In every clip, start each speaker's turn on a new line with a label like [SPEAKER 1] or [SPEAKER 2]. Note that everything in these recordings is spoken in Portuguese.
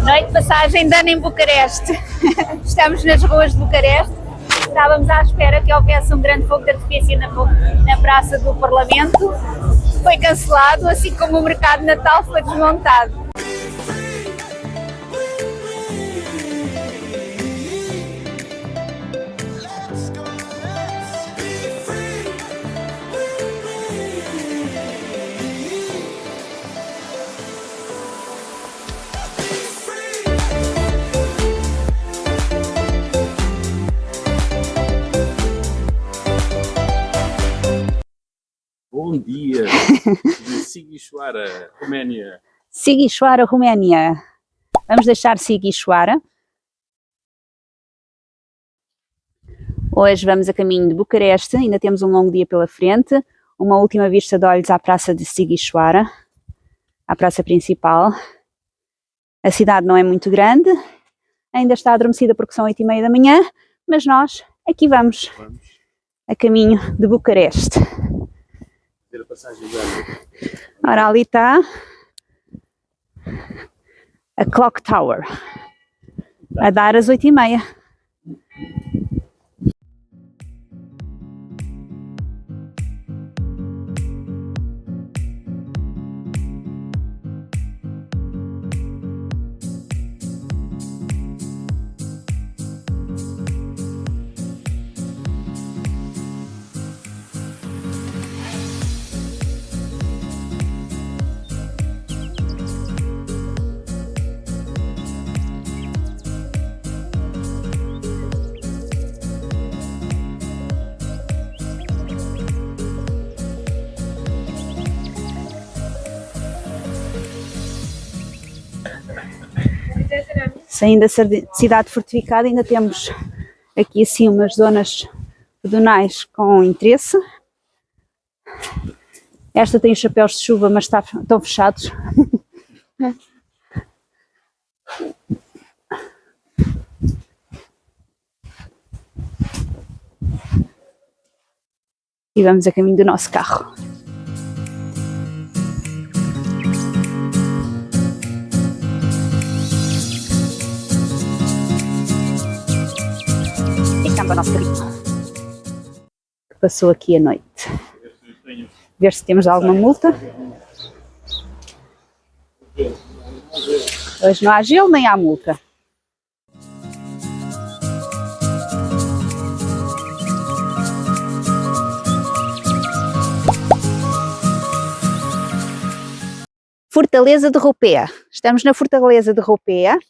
[SPEAKER 1] Noite de passagem de ano em Bucareste. Estamos nas ruas de Bucareste. Estávamos à espera que houvesse um grande fogo de artifício na Praça do Parlamento. Foi cancelado, assim como o mercado de Natal foi desmontado.
[SPEAKER 2] Bom dia, de Sighișoara, Roménia.
[SPEAKER 1] Sighișoara, Roménia. Vamos deixar Sighișoara. Hoje vamos a caminho de Bucareste, ainda temos um longo dia pela frente. Uma última vista de olhos à praça de Sighișoara, à praça principal. A cidade não é muito grande, ainda está adormecida porque são 8h30 da manhã, mas nós aqui vamos, a caminho de Bucareste.
[SPEAKER 2] A passagem de ano.
[SPEAKER 1] Ora, ali está a Clock Tower, a dar as 8h30. Saindo da cidade fortificada, ainda temos aqui assim umas zonas pedonais com interesse. Esta tem os chapéus de chuva, mas estão fechados. E vamos a caminho do nosso carro. Para o nosso caminho. Passou aqui a noite. Ver se temos alguma multa. Hoje não há gelo nem há multa. Fortaleza de Ropea. Estamos na Fortaleza de Ropea,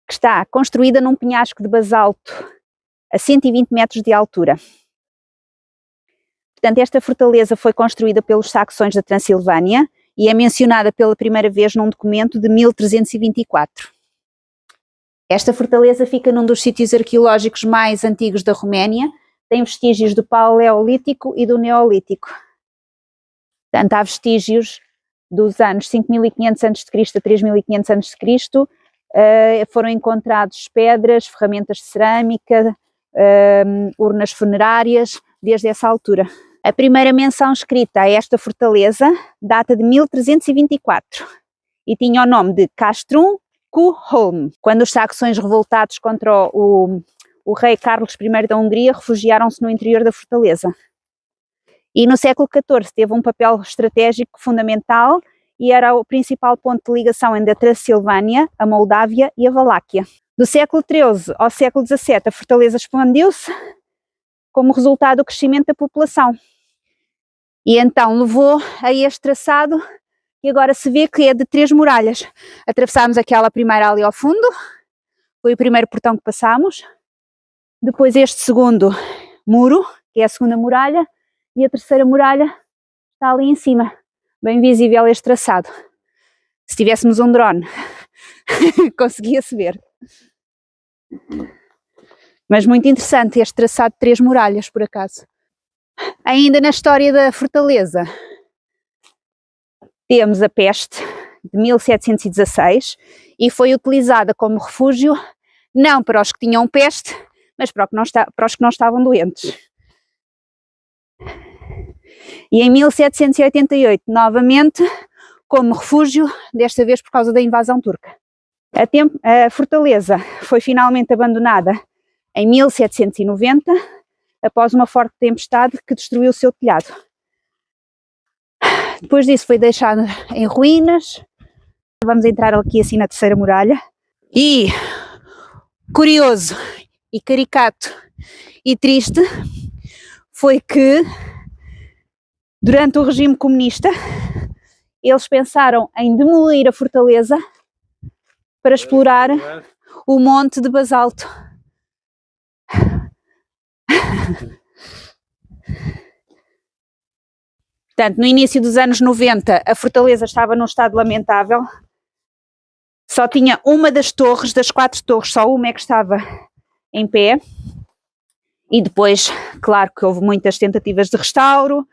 [SPEAKER 1] que está construída num penhasco de basalto a 120 metros de altura. Portanto, esta fortaleza foi construída pelos saxões da Transilvânia e é mencionada pela primeira vez num documento de 1324. Esta fortaleza fica num dos sítios arqueológicos mais antigos da Roménia, tem vestígios do Paleolítico e do Neolítico. Portanto, há vestígios dos anos 5500 a 3500 a.C., foram encontrados pedras, ferramentas de cerâmica, urnas funerárias, desde essa altura. A primeira menção escrita a esta fortaleza data de 1324 e tinha o nome de Castrum cu Holm, quando os saxões revoltados contra o rei Carlos I da Hungria refugiaram-se no interior da fortaleza. E no século XIV teve um papel estratégico fundamental e era o principal ponto de ligação entre a Transilvânia, a Moldávia e a Valáquia. Do século XIII ao século XVII, a fortaleza expandiu-se como resultado do crescimento da população. E então levou a este traçado, que agora se vê que é de 3 muralhas. Atravessámos aquela primeira ali ao fundo, foi o primeiro portão que passámos. Depois este segundo muro, que é a segunda muralha, e a terceira muralha está ali em cima, bem visível este traçado. Se tivéssemos um drone, conseguia-se ver. Mas muito interessante este traçado de 3 muralhas, por acaso. Ainda na história da fortaleza, temos a peste de 1716 e foi utilizada como refúgio não para os que tinham peste, mas para os que não estavam doentes. E em 1788, novamente, como refúgio, desta vez por causa da invasão turca. A fortaleza foi finalmente abandonada em 1790, após uma forte tempestade que destruiu o seu telhado. Depois disso foi deixada em ruínas. Vamos entrar aqui assim na terceira muralha. E curioso e caricato e triste foi que durante o regime comunista eles pensaram em demolir a fortaleza para explorar o monte de basalto. Portanto, no início dos anos 90, a fortaleza estava num estado lamentável. Só tinha uma das torres, das 4 torres, só uma é que estava em pé. E depois, claro que houve muitas tentativas de restauro,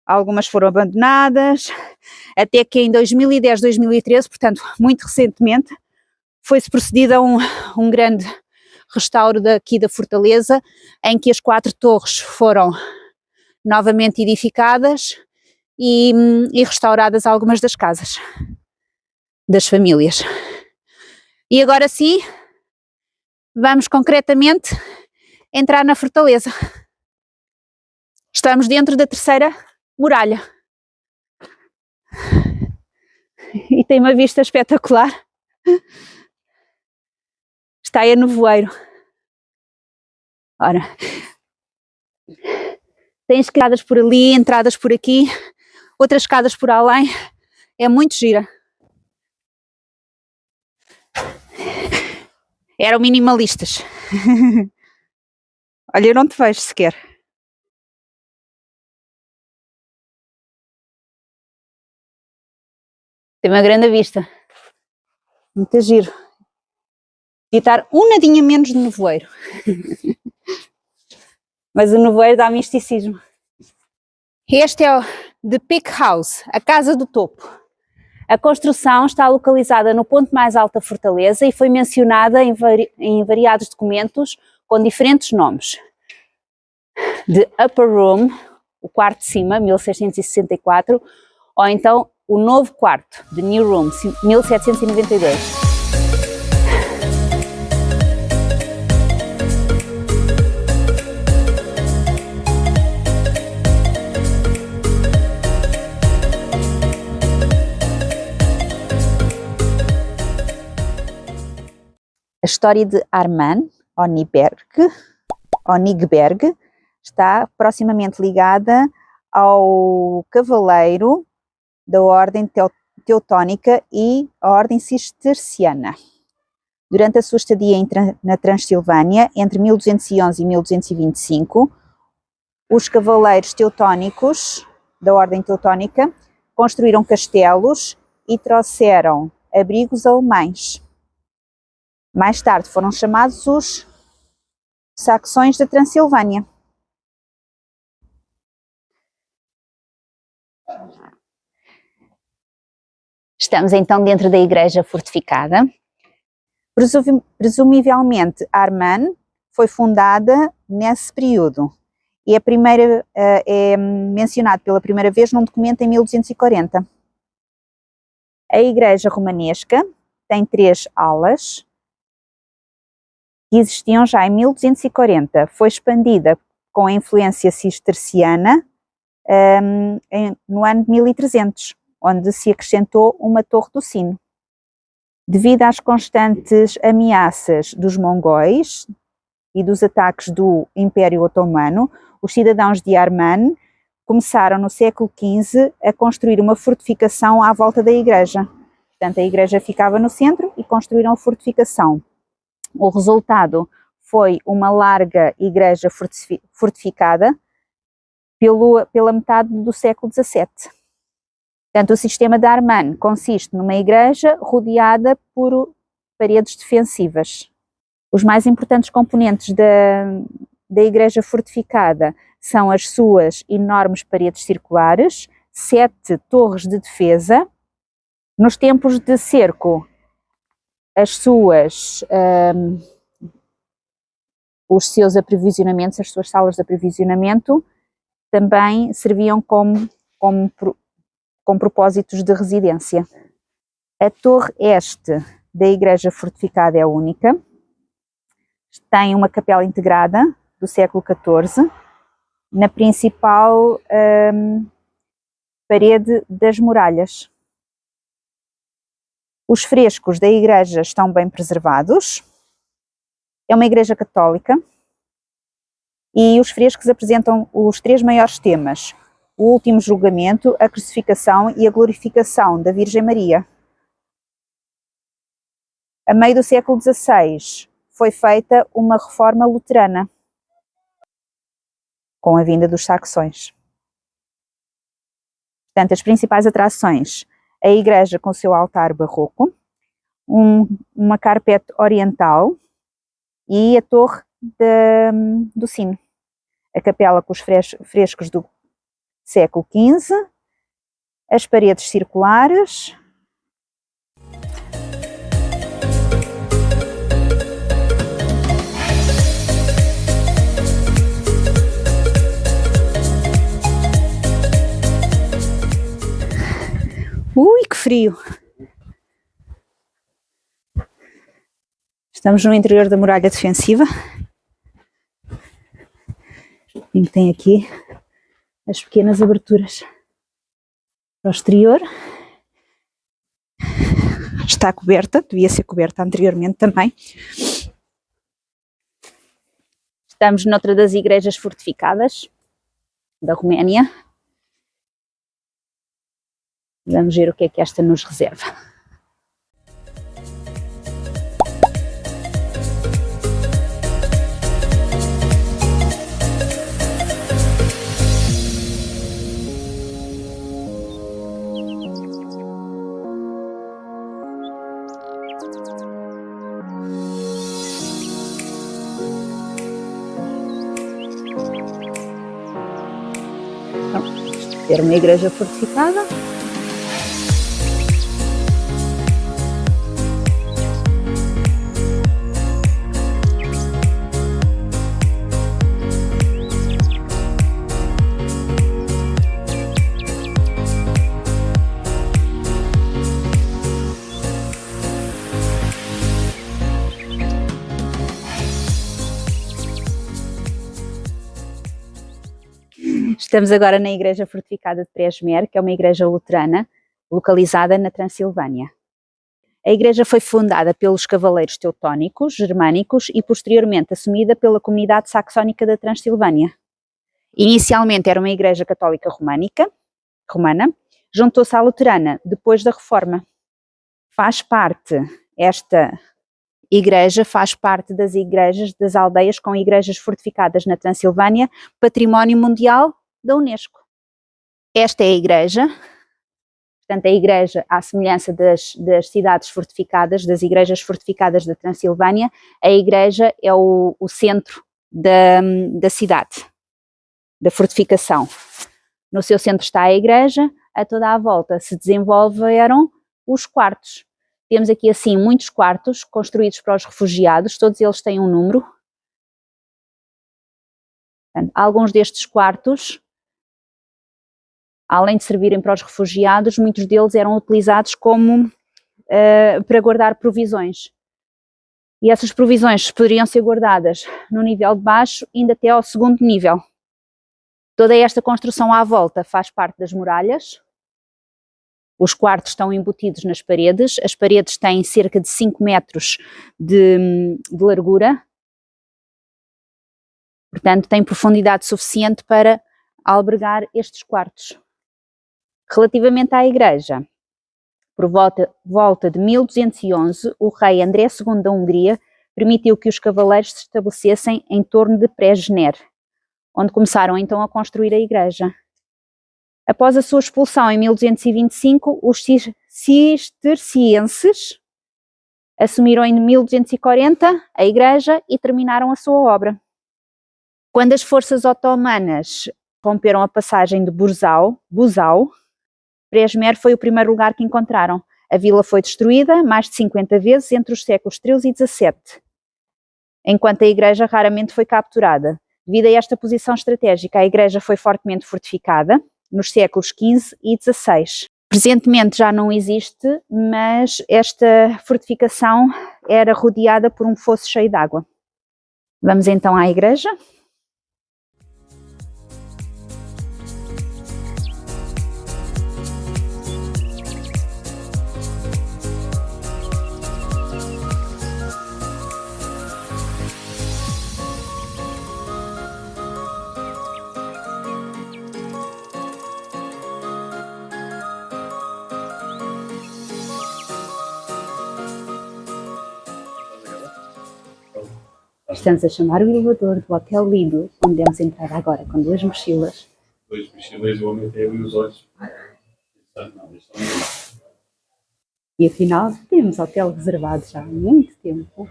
[SPEAKER 1] algumas foram abandonadas, até que em 2010, 2013, portanto, muito recentemente, foi-se procedido a um grande restauro daqui da fortaleza, em que as 4 torres foram novamente edificadas e restauradas algumas das casas das famílias. E agora sim, vamos concretamente entrar na fortaleza. Estamos dentro da terceira muralha. E tem uma vista espetacular. Está aí a nevoeiro. Ora, tem escadas por ali, entradas por aqui, outras escadas por além. É muito gira. Eram minimalistas. Olha, eu não te vejo sequer. Tem uma grande vista. Muito giro. E estar um nadinha menos de nevoeiro. Mas o nevoeiro dá misticismo. Este é o The Peak House, a casa do topo. A construção está localizada no ponto mais alto da fortaleza e foi mencionada em variados documentos com diferentes nomes. The Upper Room, o quarto de cima, 1664, ou então o novo quarto, The New Room, 1792. A história de Armand Honigberg está proximamente ligada ao cavaleiro da Ordem Teutónica e a Ordem Cisterciana. Durante a sua estadia na Transilvânia, entre 1211 e 1225, os cavaleiros teutónicos da Ordem Teutónica construíram castelos e trouxeram abrigos alemães. Mais tarde foram chamados os saxões da Transilvânia. Estamos então dentro da igreja fortificada. Presumivelmente, Armand foi fundada nesse período e é mencionado pela primeira vez num documento em 1240. A igreja romanesca tem 3 alas, que existiam já em 1240, foi expandida com a influência cisterciana no ano de 1300, onde se acrescentou uma torre do sino. Devido às constantes ameaças dos mongóis e dos ataques do Império Otomano, os cidadãos de Armand começaram no século XV a construir uma fortificação à volta da igreja. Portanto, a igreja ficava no centro e construíram a fortificação. O resultado foi uma larga igreja fortificada pela metade do século XVII. Portanto, o sistema de Armand consiste numa igreja rodeada por paredes defensivas. Os mais importantes componentes da igreja fortificada são as suas enormes paredes circulares, 7 torres de defesa. Nos tempos de cerco, os seus aprovisionamentos, as suas salas de aprovisionamento, também serviam com propósitos de residência. A torre este da igreja fortificada é única. Tem uma capela integrada do século XIV, na principal parede das muralhas. Os frescos da igreja estão bem preservados. É uma igreja católica e os frescos apresentam os 3 maiores temas: o último julgamento, a crucificação e a glorificação da Virgem Maria. A meio do século XVI foi feita uma reforma luterana, com a vinda dos saxões. Portanto, as principais atrações: a igreja com o seu altar barroco, uma carpete oriental e a torre do sino. A capela com os frescos do século XV, as paredes circulares. Ui, que frio! Estamos no interior da muralha defensiva. E tem aqui as pequenas aberturas para o exterior. Está coberta, devia ser coberta anteriormente também. Estamos noutra das igrejas fortificadas da Roménia. Vamos ver o que é que esta nos reserva. Vamos ter uma igreja fortificada. Estamos agora na igreja fortificada de Presmer, que é uma igreja luterana, localizada na Transilvânia. A igreja foi fundada pelos cavaleiros teutónicos, germânicos e posteriormente assumida pela comunidade saxónica da Transilvânia. Inicialmente era uma igreja católica romana, juntou-se à luterana depois da Reforma. Esta igreja faz parte das igrejas das aldeias com igrejas fortificadas na Transilvânia, património mundial da Unesco. Esta é a igreja, portanto a igreja, à semelhança das cidades fortificadas, das igrejas fortificadas da Transilvânia, a igreja é o centro da cidade, da fortificação. No seu centro está a igreja, a toda a volta se desenvolveram os quartos. Temos aqui assim muitos quartos construídos para os refugiados, todos eles têm um número. Portanto, alguns destes quartos, além de servirem para os refugiados, muitos deles eram utilizados como para guardar provisões. E essas provisões poderiam ser guardadas no nível de baixo, ainda até ao segundo nível. Toda esta construção à volta faz parte das muralhas. Os quartos estão embutidos nas paredes. As paredes têm cerca de 5 metros de largura. Portanto, tem profundidade suficiente para albergar estes quartos. Relativamente à igreja, por volta de 1211, o rei André II da Hungria permitiu que os cavaleiros se estabelecessem em torno de Presmer, onde começaram então a construir a igreja. Após a sua expulsão em 1225, os cistercienses assumiram em 1240 a igreja e terminaram a sua obra. Quando as forças otomanas romperam a passagem de Buzau, Presmer foi o primeiro lugar que encontraram. A vila foi destruída mais de 50 vezes entre os séculos XIII e XVII, enquanto a igreja raramente foi capturada. Devido a esta posição estratégica, a igreja foi fortemente fortificada nos séculos XV e XVI. Presentemente já não existe, mas esta fortificação era rodeada por um fosso cheio de água. Vamos então à igreja. Estamos a chamar o elevador do Hotel Lido, onde demos entrada agora com 2 mochilas.
[SPEAKER 2] 2 mochileiros, o homem tem ali os olhos.
[SPEAKER 1] E afinal temos hotel reservado já há muito tempo.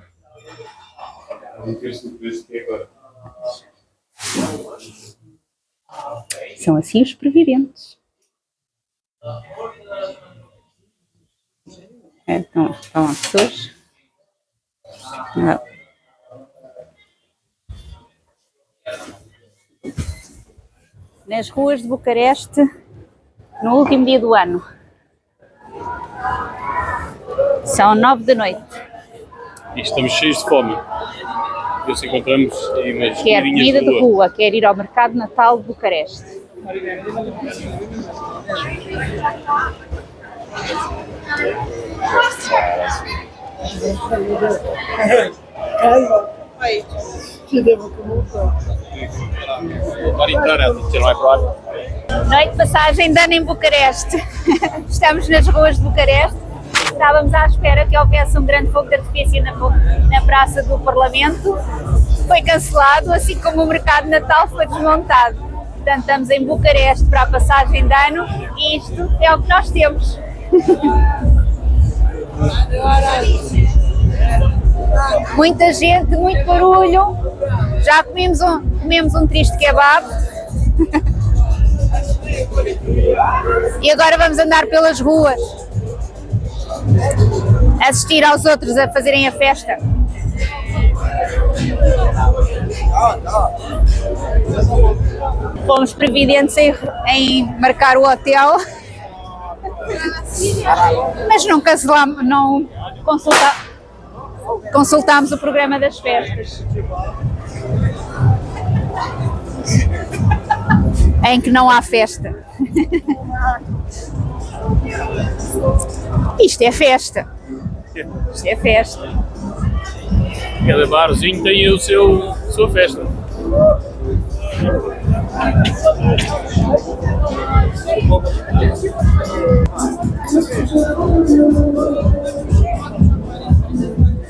[SPEAKER 1] São assim os previdentes. Então, estão as pessoas. Nas ruas de Bucareste, no último dia do ano. São 9 da noite.
[SPEAKER 2] E estamos cheios de fome. Por isso encontramos umas
[SPEAKER 1] Quer comida de rua, quer ir ao mercado de Natal de Bucareste. Noite de passagem de ano em Bucareste. Estamos nas ruas de Bucareste. Estávamos à espera que houvesse um grande fogo de artifício na Praça do Parlamento. Foi cancelado, assim como o mercado de Natal foi desmontado. Portanto, estamos em Bucareste para a passagem de ano e isto é o que nós temos. Muita gente, muito barulho. Já comemos um triste kebab. E agora vamos andar pelas ruas, assistir aos outros a fazerem a festa. Fomos previdentes em marcar o hotel, mas não cancelamos, não consultámos o programa das festas, em que não há festa. Isto é festa. Isto é festa.
[SPEAKER 2] Cada barzinho tem a sua festa.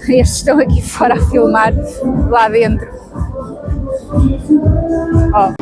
[SPEAKER 1] Estes estão aqui fora a filmar lá dentro. Oh.